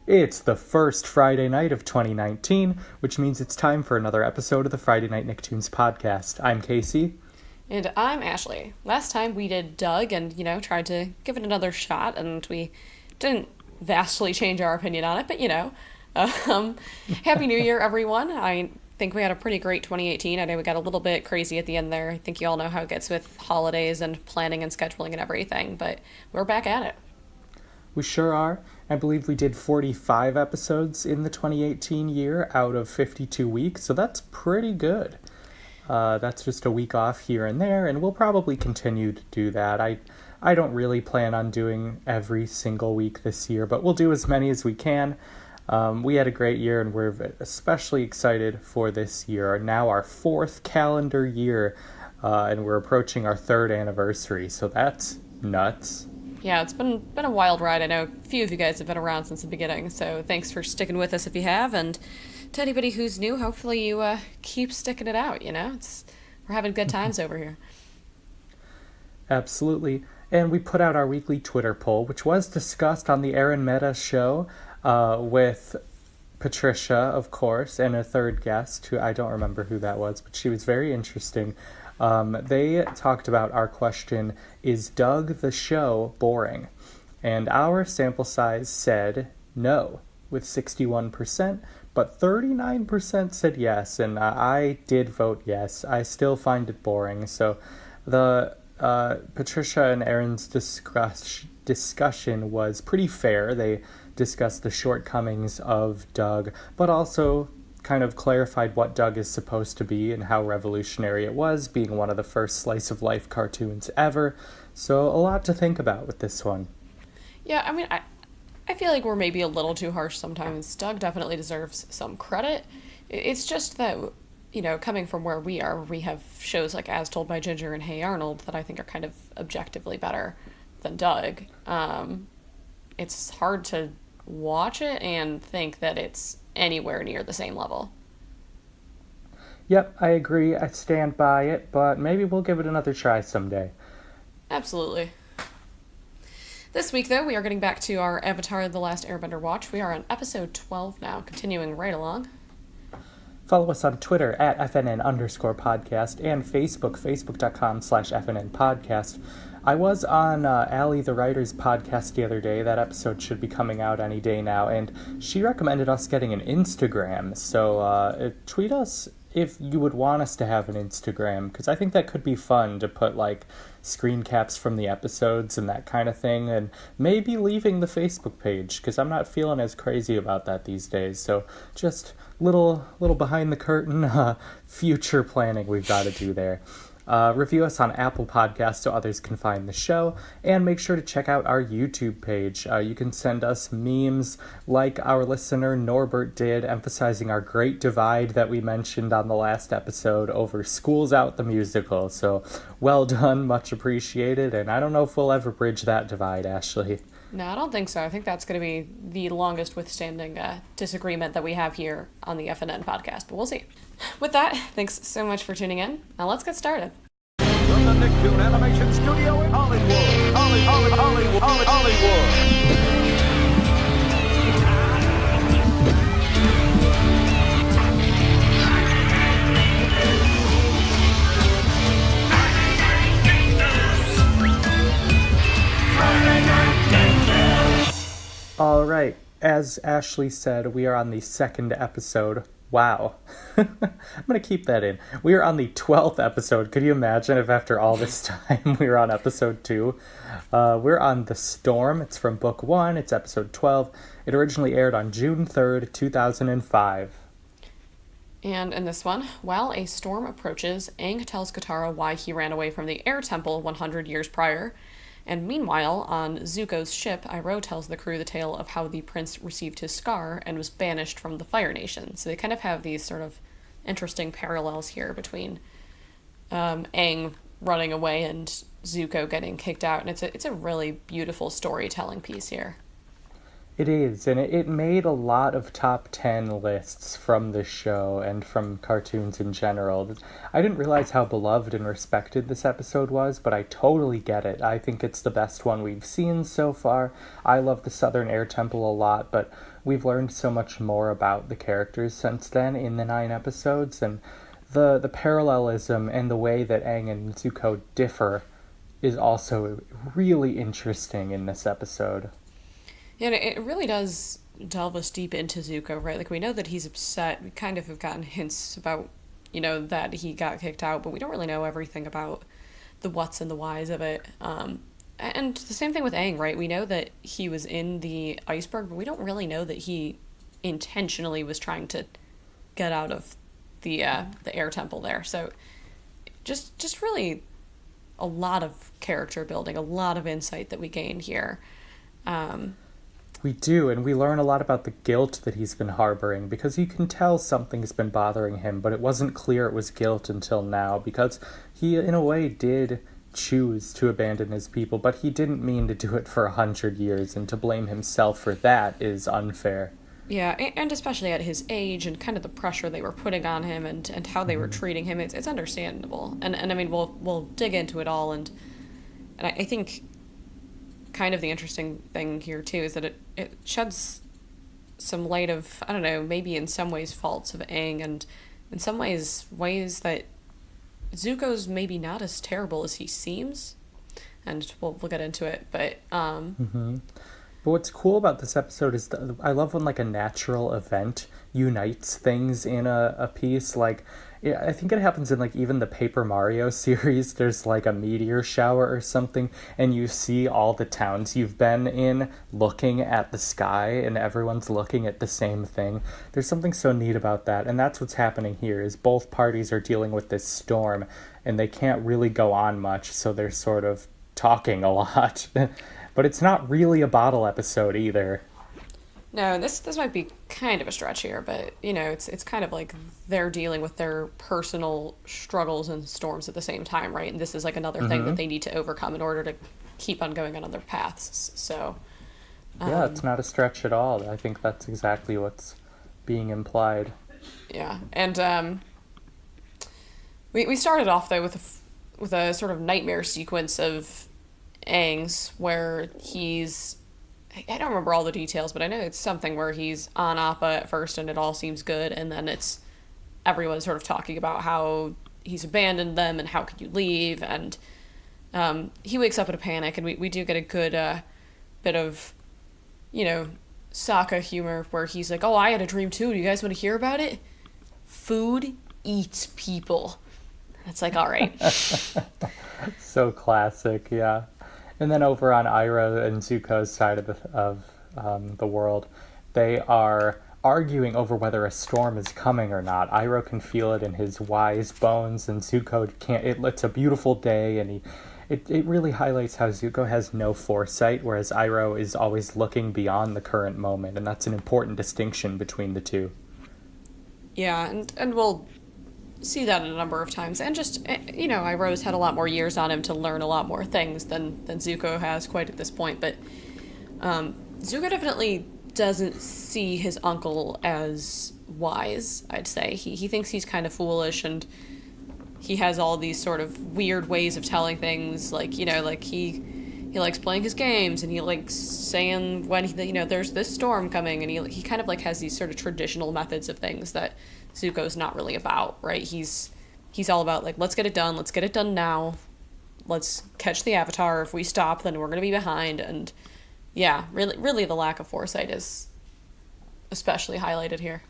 It's the first Friday night of 2019, which means it's time for another episode of the Friday Night Nicktoons podcast. I'm Casey. And I'm Ashli. Last time we did Doug and, tried to give it another shot, and we didn't vastly change our opinion on it, but, Happy New Year, everyone. I think we had a pretty great 2018. I know we got a little bit crazy at the end there. I think you all know how it gets with holidays and planning and scheduling and everything, but we're back at it. We sure are. I believe we did 45 episodes in the 2018 year out of 52 weeks, so that's pretty good. That's just a week off here and there, and we'll probably continue to do that. I don't really plan on doing every single week this year, but we'll do as many as we can. We had a great year, and we're especially excited for this year. Now our fourth calendar year, and we're approaching our third anniversary, so that's nuts. Yeah, it's been a wild ride. I know a few of you guys have been around since the beginning, so thanks for sticking with us if you have, and to anybody who's new, hopefully you keep sticking it out, we're having good times over here. Absolutely. And we put out our weekly Twitter poll, which was discussed on the Aaron Meta show with Patricia, of course, and a third guest, who I don't remember who that was, but she was very interesting. They talked about our question, is Doug the show boring? And our sample size said no, with 61%, but 39% said yes, and I did vote yes. I still find it boring. So the Patricia and Aaron's discussion was pretty fair. They discussed the shortcomings of Doug, but also kind of clarified what Doug is supposed to be and how revolutionary it was, being one of the first slice-of-life cartoons ever. So a lot to think about with this one. Yeah, I feel like we're maybe a little too harsh sometimes. Doug definitely deserves some credit. It's just that, coming from where we are, we have shows like As Told by Ginger and Hey Arnold that I think are kind of objectively better than Doug. It's hard to watch it and think that it's anywhere near the same level. Yep, I agree. I stand by it, but maybe we'll give it another try someday. Absolutely. This week, though, we are getting back to our Avatar: The Last Airbender watch. We are on episode 12 now, continuing right along. Follow us on Twitter at FNN_podcast and Facebook, facebook.com/FNN Podcast. I was on Allie the Writer's podcast the other day. That episode should be coming out any day now, and she recommended us getting an Instagram. So tweet us if you would want us to have an Instagram, because I think that could be fun to put screen caps from the episodes and that kind of thing, and maybe leaving the Facebook page, because I'm not feeling as crazy about that these days. So just little behind the curtain future planning we've got to do there. Review us on Apple Podcasts so others can find the show, and make sure to check out our YouTube page. You can send us memes like our listener Norbert did, emphasizing our great divide that we mentioned on the last episode over School's Out the musical. So well done, much appreciated, and I don't know if we'll ever bridge that divide, Ashli. No, I don't think so. I think that's going to be the longest withstanding disagreement that we have here on the FNN podcast, but we'll see. With that, thanks so much for tuning in. Now let's get started. From the Nicktoon Animation Studio in Hollywood. All right, as Ashli said, we are on the second episode. Wow. I'm going to keep that in. We are on the 12th episode. Could you imagine if after all this time we were on episode 2? We're on The Storm. It's from book 1. It's episode 12. It originally aired on June 3rd, 2005. And in this one, while a storm approaches, Aang tells Katara why he ran away from the Air Temple 100 years prior. And meanwhile, on Zuko's ship, Iroh tells the crew the tale of how the prince received his scar and was banished from the Fire Nation. So they kind of have these sort of interesting parallels here between Aang running away and Zuko getting kicked out. And it's a really beautiful storytelling piece here. It is, and it made a lot of top 10 lists from this show and from cartoons in general. I didn't realize how beloved and respected this episode was, but I totally get it. I think it's the best one we've seen so far. I love the Southern Air Temple a lot, but we've learned so much more about the characters since then in the 9 episodes, and the parallelism and the way that Aang and Zuko differ is also really interesting in this episode. Yeah, and it really does delve us deep into Zuko, right? Like, we know that he's upset. We kind of have gotten hints about, that he got kicked out, but we don't really know everything about the whats and the whys of it. And the same thing with Aang, right? We know that he was in the iceberg, but we don't really know that he intentionally was trying to get out of the air temple there. So just really a lot of character building, a lot of insight that we gain here. We do, and we learn a lot about the guilt that he's been harboring, because you can tell something's been bothering him, but it wasn't clear it was guilt until now, because he, in a way, did choose to abandon his people, but he didn't mean to do it for 100 years, and to blame himself for that is unfair. Yeah, and especially at his age and kind of the pressure they were putting on him and how they were treating him, it's understandable. And I mean, we'll dig into it all, and I think kind of the interesting thing here too is that it sheds some light of, I don't know, maybe in some ways faults of Aang, and in some ways that Zuko's maybe not as terrible as he seems, and we'll get into it, but But what's cool about this episode is I love when like a natural event unites things in a piece. Like, I think it happens in like even the Paper Mario series. There's like a meteor shower or something, and you see all the towns you've been in looking at the sky, and everyone's looking at the same thing. There's something so neat about that, and that's what's happening here. Is both parties are dealing with this storm, and they can't really go on much, so they're sort of talking a lot. But it's not really a bottle episode either. No, this might be kind of a stretch here, but it's kind of like they're dealing with their personal struggles and storms at the same time, right? And this is like another thing that they need to overcome in order to keep on going on their paths. So yeah, it's not a stretch at all. I think that's exactly what's being implied. Yeah, and we started off though with a sort of nightmare sequence of Aang's, where he's, I don't remember all the details, but I know it's something where he's on Appa at first and it all seems good, and then it's everyone sort of talking about how he's abandoned them and how could you leave, and he wakes up in a panic, and we do get a good bit of Sokka humor where he's like, oh, I had a dream too, do you guys want to hear about it? Food eats people. It's like, all right. So classic, yeah. And then over on Iroh and Zuko's side of the world, they are arguing over whether a storm is coming or not. Iroh can feel it in his wise bones, and Zuko can't. It's a beautiful day, and it really highlights how Zuko has no foresight, whereas Iroh is always looking beyond the current moment, and that's an important distinction between the two. Yeah, and we'll see that a number of times, and just Iroh's had a lot more years on him to learn a lot more things than Zuko has quite at this point, but Zuko definitely doesn't see his uncle as wise, I'd say. He thinks he's kind of foolish, and he has all these sort of weird ways of telling things, like he likes playing his games, and he likes saying when there's this storm coming, and he kind of like has these sort of traditional methods of things that Zuko's not really about, right? He's all about like, let's get it done now, let's catch the Avatar. If we stop, then we're gonna be behind. And yeah, really the lack of foresight is especially highlighted here.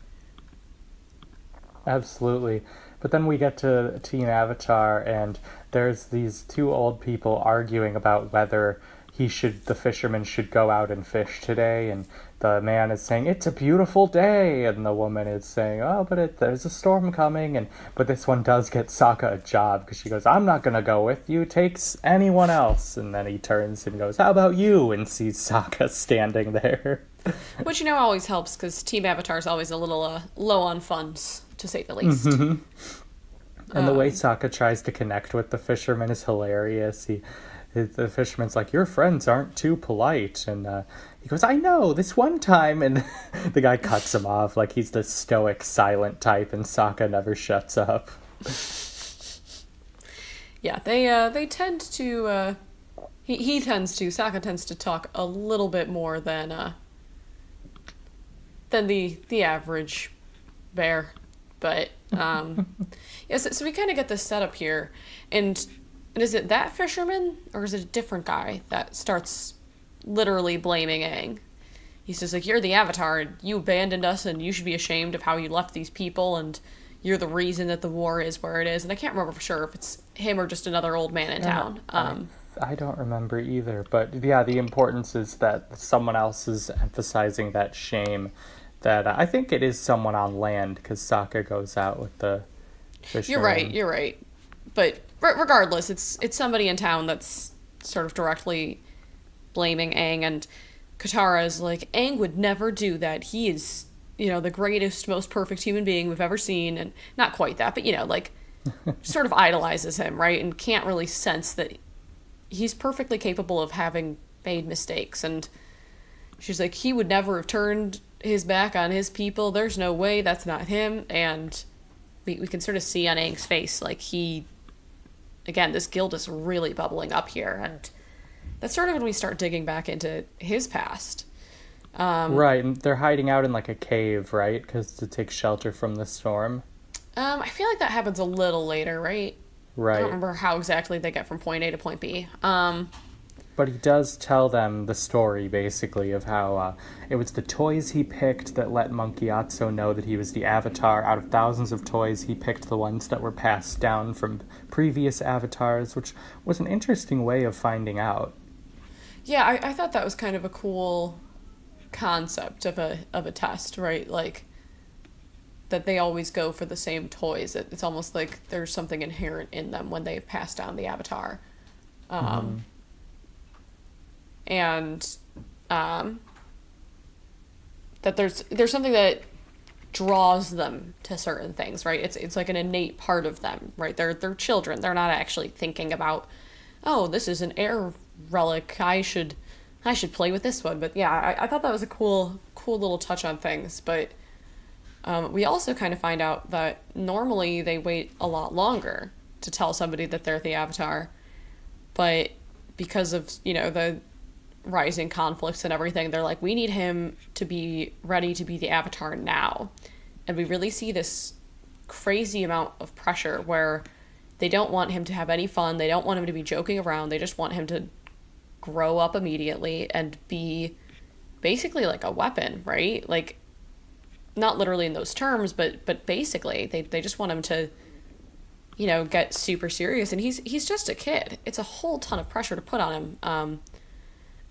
Absolutely. But then we get to Team Avatar, and there's these two old people arguing about whether the fisherman should go out and fish today, and the man is saying, it's a beautiful day, and the woman is saying, oh, but there's a storm coming, but this one does get Sokka a job, because she goes, I'm not going to go with you, takes anyone else, and then he turns and goes, how about you, and sees Sokka standing there. Which, always helps, because Team Avatar is always a little low on funds, to say the least. And the way Sokka tries to connect with the fisherman is hilarious. The fisherman's like, your friends aren't too polite, and he goes, I know, this one time, and the guy cuts him off like he's the stoic, silent type, and Sokka never shuts up. Yeah, they tend to, Sokka tends to talk a little bit more than than the average bear. But yeah, so we kind of get this setup here, and is it that fisherman or is it a different guy that starts literally blaming Aang? He says, like, you're the Avatar, you abandoned us, and you should be ashamed of how you left these people, and you're the reason that the war is where it is. And I can't remember for sure if it's him or just another old man in town. I don't remember either, but yeah, the importance is that someone else is emphasizing that shame. That I think it is someone on land, because Sokka goes out with the fisherman. You're right. But regardless, it's somebody in town that's sort of directly blaming Aang, and Katara is like, Aang would never do that. He is, the greatest, most perfect human being we've ever seen, and not quite that, but, like, sort of idolizes him, right? And can't really sense that he's perfectly capable of having made mistakes. And she's like, he would never have turned his back on his people. There's no way, that's not him. And we can sort of see on Aang's face, like, again, this guilt is really bubbling up here, and that's sort of when we start digging back into his past. Right, and they're hiding out in, like, a cave, right? Because to take shelter from the storm. I feel like that happens a little later, right? Right. I don't remember how exactly they get from point A to point B. But he does tell them the story, basically, of how it was the toys he picked that let Monkey Atso know that he was the Avatar. Out of thousands of toys, he picked the ones that were passed down from previous avatars, which was an interesting way of finding out. Yeah, I thought that was kind of a cool concept of a test, right? Like, that they always go for the same toys. It's almost like there's something inherent in them when they pass down the Avatar. And that there's something that draws them to certain things, right? It's like an innate part of them, right? They're children. They're not actually thinking about, oh, this is an air relic, I should play with this one. But yeah, I thought that was a cool little touch on things. But we also kind of find out that normally they wait a lot longer to tell somebody that they're the Avatar, but because of the rising conflicts and everything, they're like, we need him to be ready to be the Avatar now. And we really see this crazy amount of pressure where they don't want him to have any fun, they don't want him to be joking around, they just want him to grow up immediately and be basically like a weapon, right? Like, not literally in those terms, but basically they just want him to get super serious, and he's just a kid. It's a whole ton of pressure to put on him.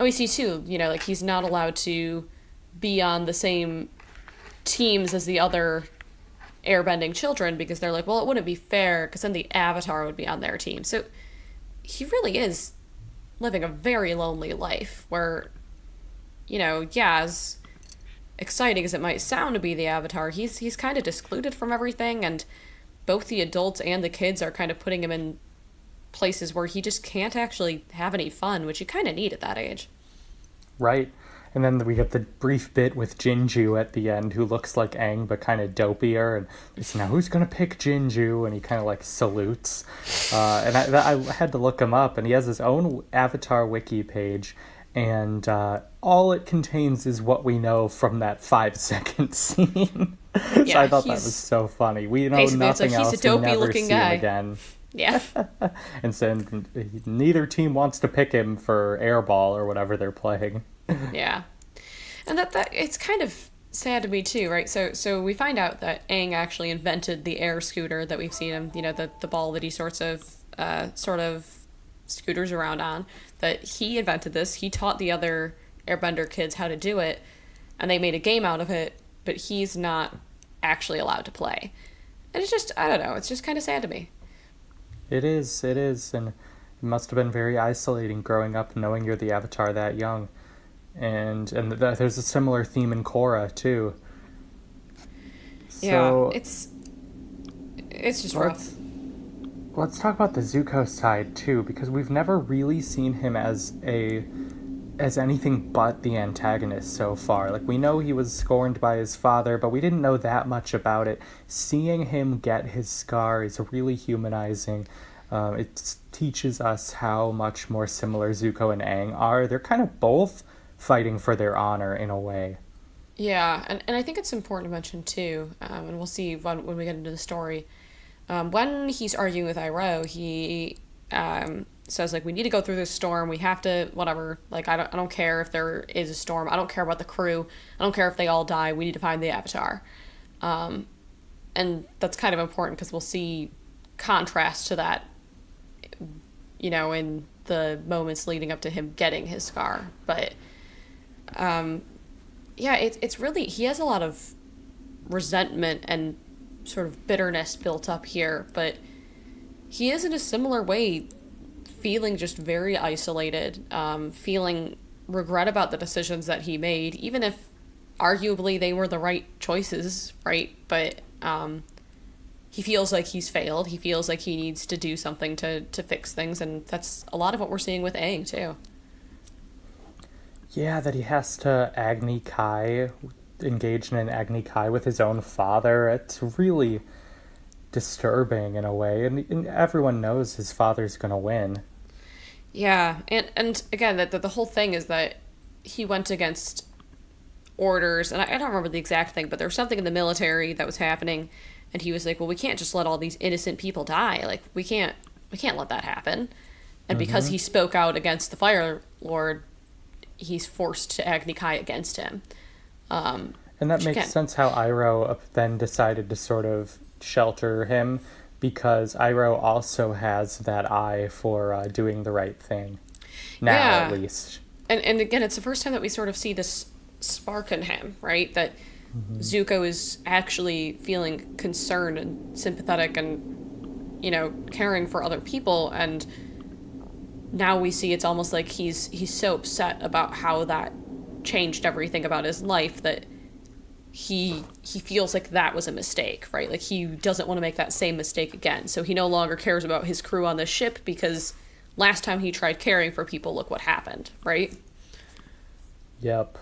We see too, like, he's not allowed to be on the same teams as the other airbending children, because they're like, well, it wouldn't be fair, because then the Avatar would be on their team. So he really is living a very lonely life where, as exciting as it might sound to be the Avatar, he's kind of excluded from everything, and both the adults and the kids are kind of putting him in places where he just can't actually have any fun, which you kind of need at that age. Right. And then we get the brief bit with Jinju at the end, who looks like Aang, but kind of dopier. And it's, now who's going to pick Jinju? And he kind of, like, salutes. And I had to look him up, and he has his own Avatar wiki page. And all it contains is what we know from that 5-second scene. Yeah, so I thought that was so funny. We know nothing else. He's a dopey-looking guy. Him again. Yeah. And so neither team wants to pick him for airball or whatever they're playing. Yeah. And that it's kind of sad to me too, right? So we find out that Aang actually invented the air scooter that we've seen him, the ball that he sort of scooters around on, that he invented this. He taught the other airbender kids how to do it, and they made a game out of it, but he's not actually allowed to play. And it's just, I don't know, it's just kind of sad to me. It is, and it must have been very isolating growing up knowing you're the Avatar that young. And there's a similar theme in Korra, too. So, yeah, it's just rough. Let's talk about the Zuko side, too, because we've never really seen him as anything but the antagonist so far. Like, we know he was scorned by his father, but we didn't know that much about it. Seeing him get his scar is really humanizing. It teaches us how much more similar Zuko and Aang are. They're kind of both fighting for their honor in a way. Yeah, and I think it's important to mention too, and we'll see when we get into the story. When he's arguing with Iroh, he says like, we need to go through this storm. We have to, whatever. Like, I don't care if there is a storm. I don't care about the crew. I don't care if they all die. We need to find the Avatar. And that's kind of important because we'll see contrast to that, you know, in the moments leading up to him getting his scar. But yeah, it's really, he has a lot of resentment and sort of bitterness built up here, but he is in a similar way feeling just very isolated, feeling regret about the decisions that he made, even if arguably they were the right choices, right? But he feels like he's failed. He feels like he needs to do something to fix things, and that's a lot of what we're seeing with Aang too. Yeah, that he has to engage in an Agni Kai with his own father. It's really disturbing in a way, and everyone knows his father's gonna win. Yeah, and again, that the whole thing is that he went against orders, and I don't remember the exact thing, but there was something in the military that was happening, and he was like, well, we can't just let all these innocent people die. Like, we can't let that happen. And because he spoke out against the Fire Lord, he's forced to Agni Kai against him. And that makes sense how Iroh then decided to sort of shelter him, because Iroh also has that eye for doing the right thing. Now, at least. And again, it's the first time that we sort of see this spark in him, right? That Zuko is actually feeling concerned and sympathetic and, you know, caring for other people. And now we see it's almost like he's so upset about how that changed everything about his life that he feels like that was a mistake, right? Like, he doesn't want to make that same mistake again. So he no longer cares about his crew on the ship, because last time he tried caring for people, look what happened, right? Yep.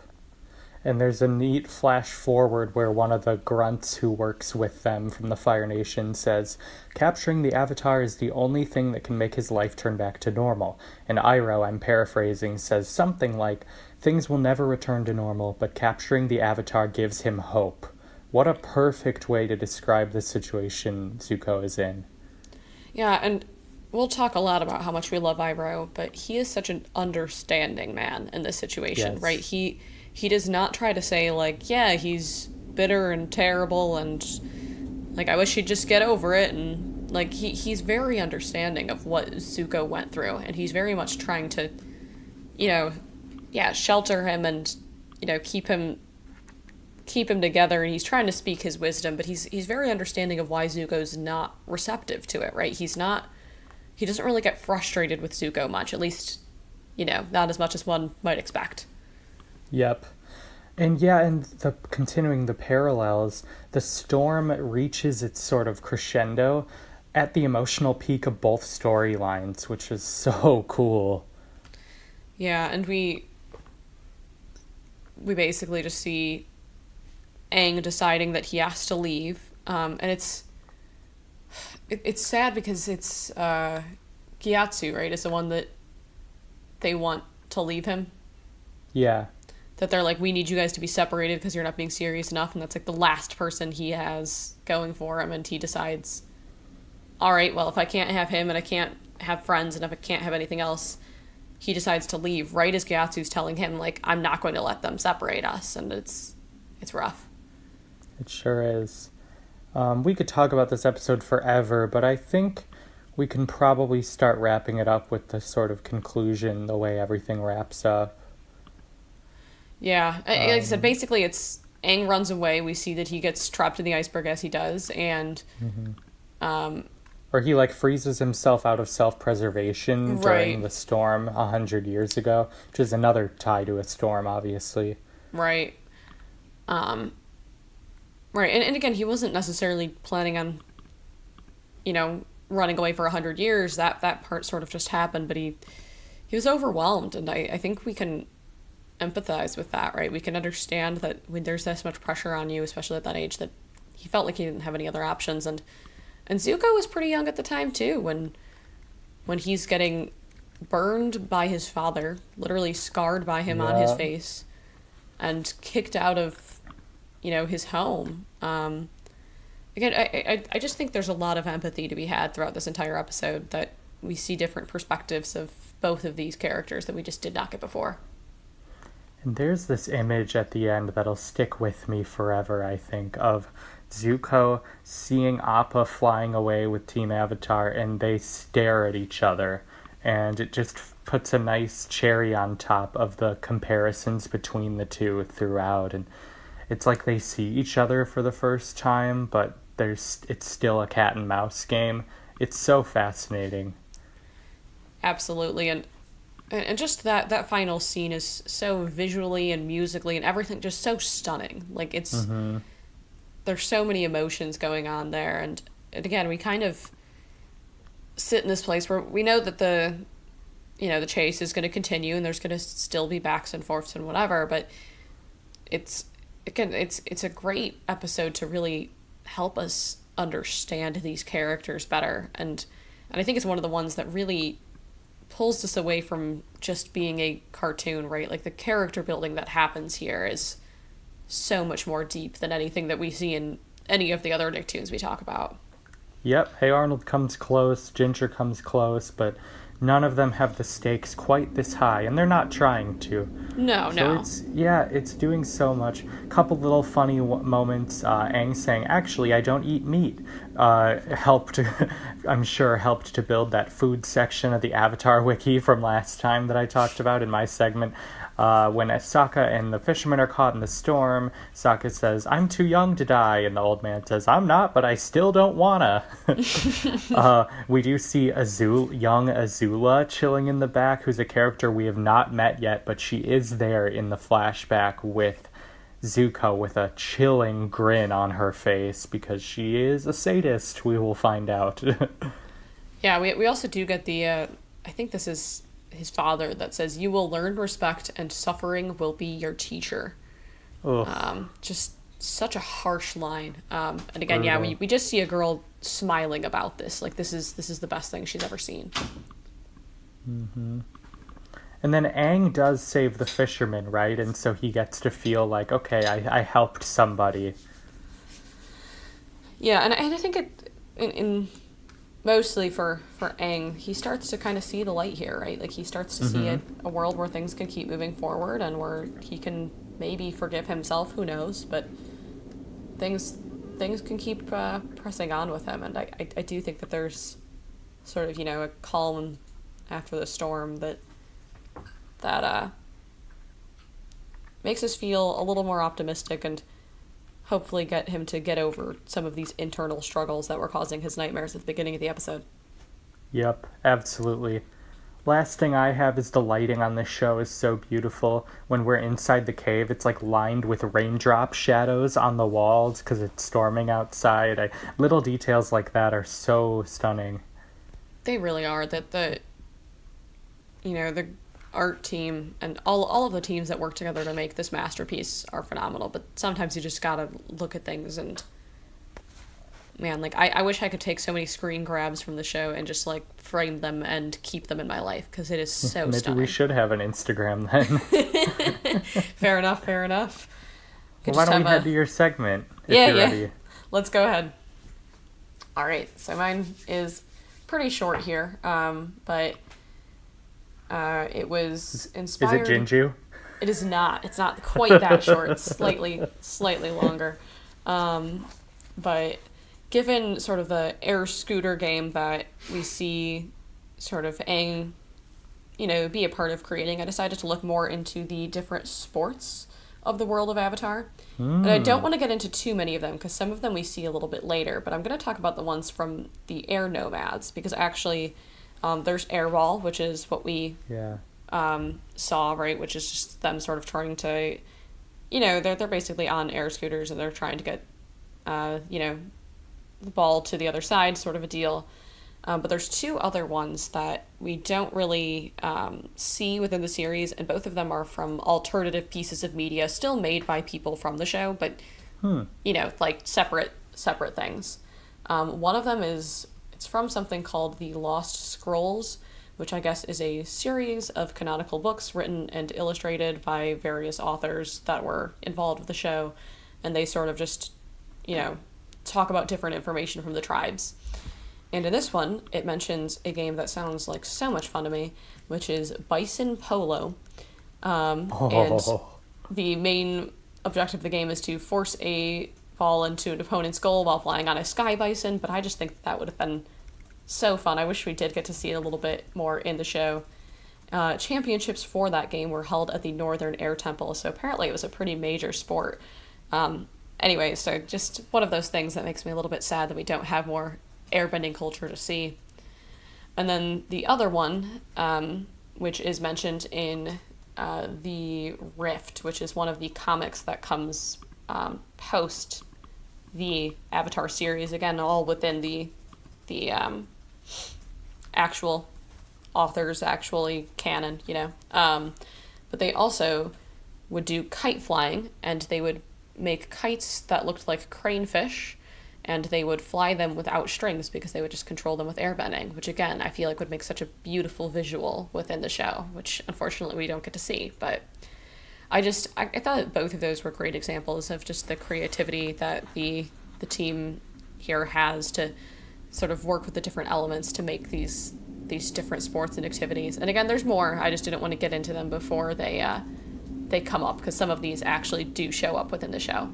And there's a neat flash forward where one of the grunts who works with them from the Fire Nation says, capturing the Avatar is the only thing that can make his life turn back to normal. And Iroh, I'm paraphrasing, says something like, things will never return to normal, but capturing the Avatar gives him hope. What a perfect way to describe the situation Zuko is in. Yeah, and we'll talk a lot about how much we love Iroh, but he is such an understanding man in this situation, right? He does not try to say, like, yeah, he's bitter and terrible and, like, I wish he'd just get over it. And, like, he's very understanding of what Zuko went through. And he's very much trying to, you know, shelter him and, you know, keep him together. And he's trying to speak his wisdom, but he's very understanding of why Zuko's not receptive to it, right? He doesn't really get frustrated with Zuko much, at least, you know, not as much as one might expect. Yep. And continuing the parallels, the storm reaches its sort of crescendo at the emotional peak of both storylines, which is so cool. Yeah, and we basically just see Aang deciding that he has to leave, and it's sad because it's Gyatso, right, is the one that they want to leave him. Yeah. That they're like, we need you guys to be separated because you're not being serious enough, and that's like the last person he has going for him, and he decides, all right, well, if I can't have him and I can't have friends and if I can't have anything else, he decides to leave right as Gyatso's telling him, like, I'm not going to let them separate us, and it's rough. It sure is. We could talk about this episode forever, but I think we can probably start wrapping it up with the sort of conclusion, the way everything wraps up. Yeah, like I said, basically it's Aang runs away. We see that he gets trapped in the iceberg as he does, and or he like freezes himself out of self-preservation during the storm 100 years ago, which is another tie to a storm, obviously. Right. Right, and again, he wasn't necessarily planning on, you know, running away for 100 years. That part sort of just happened, but he was overwhelmed, and I think we can empathize with that, right? We can understand that when there's this much pressure on you, especially at that age, that he felt like he didn't have any other options. And Zuko was pretty young at the time too, when he's getting burned by his father, literally scarred by him on his face, and kicked out of his home. Again, I just think there's a lot of empathy to be had throughout this entire episode, that we see different perspectives of both of these characters that we just did not get before. And there's this image at the end that'll stick with me forever, I think, of Zuko seeing Appa flying away with Team Avatar, and they stare at each other. And it just puts a nice cherry on top of the comparisons between the two throughout. And it's like they see each other for the first time, but it's still a cat and mouse game. It's so fascinating. Absolutely. And just that final scene is so visually and musically and everything just so stunning. Like, it's there's so many emotions going on there. And again, we kind of sit in this place where we know that the chase is going to continue and there's going to still be backs and forths and whatever, but it's a great episode to really help us understand these characters better. And I think it's one of the ones that really pulls us away from just being a cartoon, right? Like, the character building that happens here is so much more deep than anything that we see in any of the other Nicktoons we talk about. Yep, Hey Arnold comes close, Ginger comes close, but none of them have the stakes quite this high, and they're not trying to. No. It's doing so much. Couple little funny moments. Aang saying, "Actually, I don't eat meat," helped to build that food section of the Avatar wiki from last time that I talked about in my segment. When Sokka and the fishermen are caught in the storm, Sokka says, "I'm too young to die," and the old man says, "I'm not, but I still don't wanna." We do see young Azula chilling in the back, who's a character we have not met yet, but she is there in the flashback with Zuko with a chilling grin on her face, because she is a sadist, we will find out. Yeah, we also do get the, I think this is his father, that says, "You will learn respect and suffering will be your teacher." Just such a harsh line. And again, yeah, we just see a girl smiling about this. Like, this is the best thing she's ever seen. Mm-hmm. And then Aang does save the fisherman, right? And so he gets to feel like, okay, I helped somebody. Yeah, and I think it in mostly for Aang, he starts to kind of see the light here, right? Like, he starts to see a world where things can keep moving forward and where he can maybe forgive himself, who knows, but things can keep pressing on with him. And I do think that there's sort of, a calm after the storm that makes us feel a little more optimistic and hopefully get him to get over some of these internal struggles that were causing his nightmares at the beginning of the episode. Yep, absolutely. Last thing I have is the lighting on this show is so beautiful. When we're inside the cave, it's like lined with raindrop shadows on the walls because it's storming outside. Little details like that are so stunning. They really are. That the art team and all of the teams that work together to make this masterpiece are phenomenal, but sometimes you just gotta look at things and, man, like, I wish I could take so many screen grabs from the show and just, like, frame them and keep them in my life, because it is so Maybe stunning. We should have an Instagram then. Fair enough. Well, why don't we head to your segment, if you're ready? Let's go ahead. All right, so mine is pretty short here, but it was inspired. Is it Jinju? It is not. It's not quite that short. It's slightly longer. But given sort of the air scooter game that we see sort of Aang, be a part of creating, I decided to look more into the different sports of the world of Avatar. And I don't want to get into too many of them, because some of them we see a little bit later, but I'm going to talk about the ones from the air nomads, because actually there's airball, which is what we saw, right, which is just them sort of trying to, they're basically on air scooters and they're trying to get, the ball to the other side, sort of a deal. But there's two other ones that we don't really see within the series, and both of them are from alternative pieces of media, still made by people from the show, but, like separate things. One of them it's from something called the Lost Scrolls, which I guess is a series of canonical books written and illustrated by various authors that were involved with the show. and they sort of just, talk about different information from the tribes. And in this one, it mentions a game that sounds like so much fun to me, which is Bison Polo. And the main objective of the game is to force a ball into an opponent's goal while flying on a sky bison, but I just think that would have been so fun. I wish we did get to see it a little bit more in the show. Championships for that game were held at the Northern Air Temple, so apparently it was a pretty major sport. Anyway, so just one of those things that makes me a little bit sad that we don't have more airbending culture to see. And then the other one, which is mentioned in the Rift, which is one of the comics that comes post the Avatar series, again, all within the actual authors, actually canon, but they also would do kite flying, and they would make kites that looked like cranefish, and they would fly them without strings because they would just control them with airbending, which again, I feel like would make such a beautiful visual within the show, which unfortunately we don't get to see. But I thought both of those were great examples of just the creativity that the team here has to sort of work with the different elements to make these different sports and activities. And again, there's more. I just didn't want to get into them before they come up, because some of these actually do show up within the show.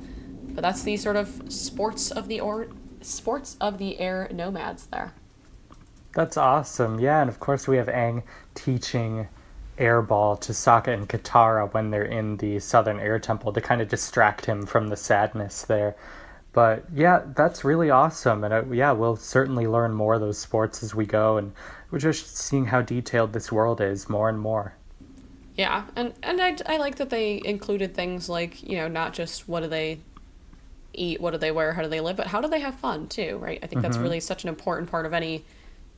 But that's the sort of sports of the air nomads there. That's awesome. Yeah, and of course we have Aang teaching airball to Sokka and Katara when they're in the Southern Air Temple to kind of distract him from the sadness there. But yeah, that's really awesome. And we'll certainly learn more of those sports as we go. And we're just seeing how detailed this world is more and more. Yeah, and I like that they included things like, not just what do they eat, what do they wear, how do they live, but how do they have fun too, right? I think that's really such an important part of any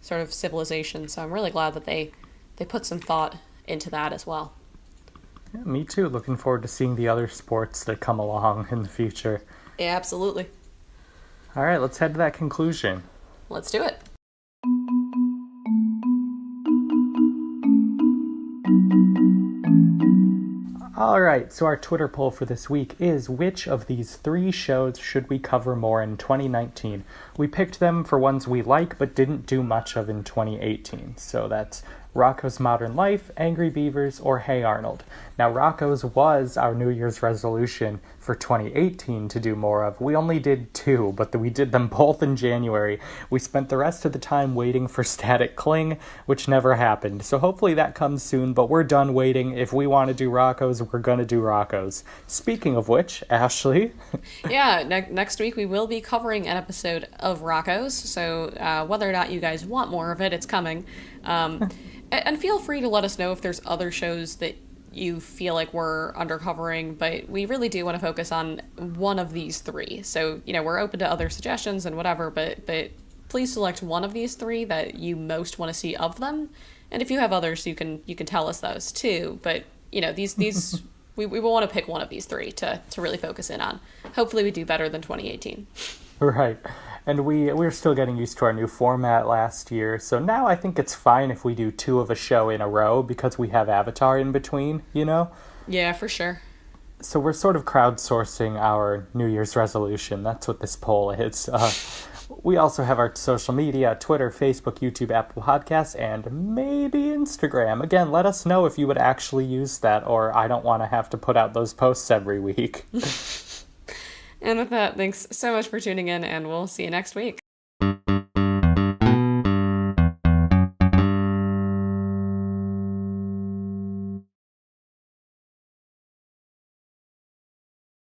sort of civilization. So I'm really glad that they put some thought into that as well. Yeah, me too. Looking forward to seeing the other sports that come along in the future. Yeah, absolutely. All right, let's head to that conclusion. Let's do it. All right, so our Twitter poll for this week is, which of these 3 shows should we cover more in 2019? We picked them for ones we like but didn't do much of in 2018. So that's Rocko's Modern Life, Angry Beavers, or Hey Arnold. Now, Rocko's was our New Year's resolution for 2018 to do more of. We only did 2, but we did them both in January. We spent the rest of the time waiting for Static Cling, which never happened. So hopefully that comes soon, but we're done waiting. If we want to do Rocko's, we're going to do Rocko's. Speaking of which, Ashley? Yeah, next week we will be covering an episode of Rocko's, so whether or not you guys want more of it, it's coming. And feel free to let us know if there's other shows that you feel like we're undercovering, but we really do want to focus on one of these 3. So, we're open to other suggestions and whatever, but please select one of these 3 that you most want to see of them. And if you have others, you can tell us those too. But, these we will want to pick one of these 3 to really focus in on. Hopefully we do better than 2018. Right. And we're still getting used to our new format last year, so now I think it's fine if we do 2 of a show in a row because we have Avatar in between, Yeah, for sure. So we're sort of crowdsourcing our New Year's resolution. That's what this poll is. We also have our social media, Twitter, Facebook, YouTube, Apple Podcasts, and maybe Instagram. Again, let us know if you would actually use that, or I don't want to have to put out those posts every week. And with that, thanks so much for tuning in, and we'll see you next week.